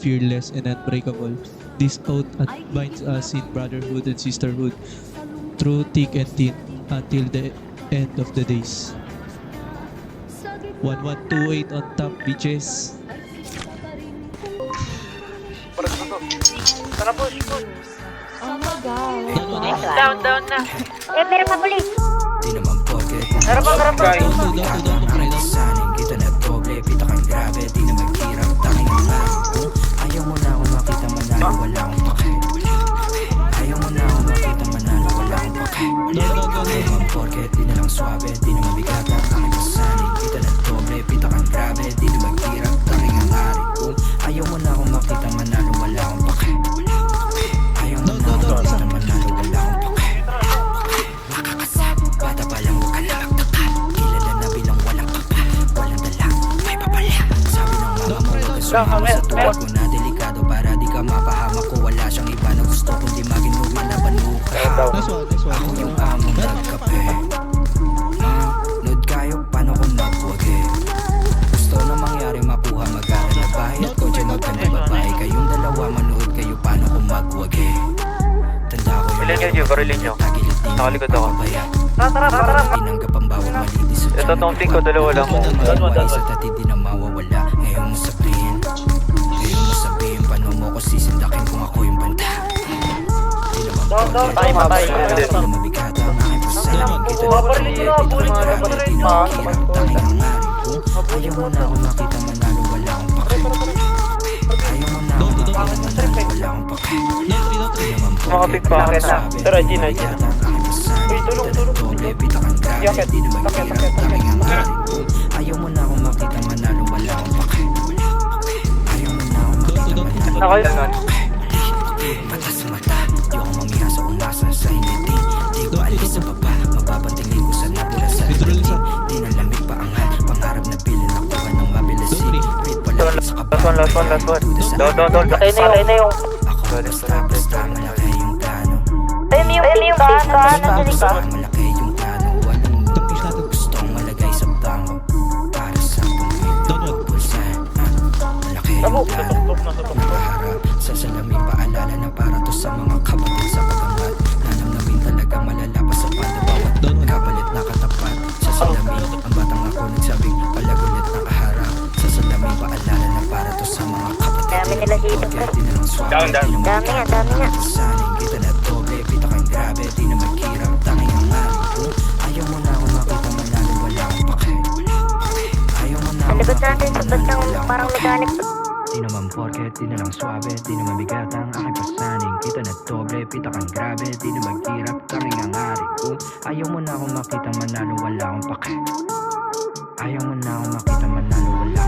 fearless, and unbreakable. This oath binds us in brotherhood and sisterhood through thick and thin until the end of the days. 1128 on top, bitches. Tara, push, push. Oh my God. Down, down na. Meron pa pulis. Di naman porket Harap, harap, Down, guys. down, down, down, pre, down. saning kita na doble, pita kang grabe, di na maghirap, tanging ang aking kung ayaw mo na ako makita manalo, wala akong pake. Ayaw mo na ako makita manalo, wala akong pake. Down, down, down, Di down. naman porket, di na lang swabe, di na mabigat ang aking pasaning kita na doble, pita kang grabe, di na maghirap, tanging ang aking kung ayaw mo na ako makita manalo, wala akong pake. Ayaw mo na ako makita manalo, wala akong pake. Makakasab, bata pa lang, huwag ka na magtaka. Kilala na bilang walang kapal, walang dala, may papala. Sabi ng mama mo, huwag ka sumama sa tuwag ko na delikado para di ka mapahamak ko. Wala siyang iba na gusto kundi maging normal na banuka. Nice one, nice one. Ako yung among nagkape. Nood kayo, paano kung magwagi? Gusto na mangyari makuha, mag-aaral na bahay at kotse, magkanda babae. Kayong dalawa, manood kayo, paano kung magwagi? Tanda ko Ilan nyo, Gio? Barilin nyo. Nakalikod ako. Tara, tara, tara. Tinanggap ang bawat mali sa Ito, taunting ko, dalawa lang. Isa't at hindi na mawawala. Ngayon mo sabihin, paano mo ko sisindakin kung ako yung banda? Di naman Tayo, patay. Di na mabigat ang aking pasanin. Kita na Barilin nyo na, push. di na maghirap, tanging ang aring kung ayaw mo na ako makita manalo, wala akong pake. Ayaw mo na ako makita manalo, wala akong pake. Di naman Makapit pa. Tara, Gina, Gina. Uy, tulong, tulong. Yakit. Di na maghirap, Takit. tanging ang aring kung ayaw mo na ako makita manalo, wala akong pake. Ayaw mo na ako makita manalo, Nakayo na. mata sa mata, di ako mamiha sa umasa sa hindi. Di ko alis sa baba, mapapantingin ko sa nabula sa hindi. Di na lamig pa angan, pangarap na bilin nakuha ng mabilis. Wait pala sa kabang, Last one. Doon. Patay na yung. ako basta malaki yung plano. Tayo mo yung pintaan na Basta sa malaki yung plano, walang Tapos natin. gustong malagay sa bangko. Para sa pangit, pulsa, malaki yung plano. Naharap sa salamin, paalala na para to sa mga kapatid sa pagkamat. Nanamnamin talaga malalapas sa panda, bawat kapalit na katapat. Sa salamin, ang batang ako nagsabing palagulit na kaharap. Sa salamin, paalala na para to sa mga kapatid. Dami nila dito, pre. Down. Dami nga. Saning kita na doble, pita kang grabe, di na maghirap, tanging ang aring kung ayaw mo na ako makita manalo, wala akong pake. Ayaw mo na ako Ang likod makita natin, manalo, sabag ng wala akong parang pake. mechanic. Di naman porket, di na lang swabe, di na mabigat ang aking pasaning. Kita na doble, pita kang grabe, di na maghirap, tanging ang aring kung ayaw mo na ako makita manalo, wala akong pake. Ayaw mo na ako makita manalo, wala